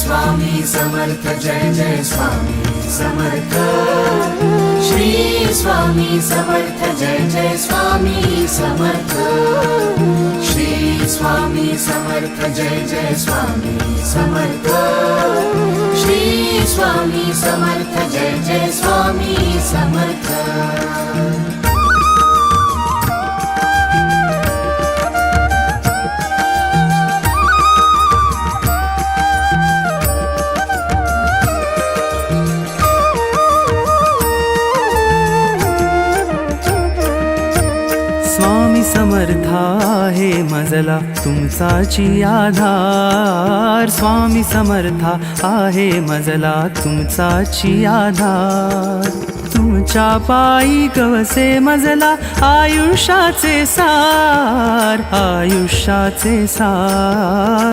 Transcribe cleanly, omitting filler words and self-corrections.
स्वामी समर्थ जय जय स्वामी समर्थ श्री स्वामी समर्थ जय जय स्वामी समर्थ श्री स्वामी समर्थ जय जय स्वामी समर्थ श्री स्वामी समर्थ जय जय स्वामी समर्थ। स्वामी समर्था आहे मजला तुमचाची आधार, स्वामी समर्था आहे मजला तुमचाची आधार। तुमच्या पायी गवसे मजला आयुष्याचे सार, आयुष्याचे सार।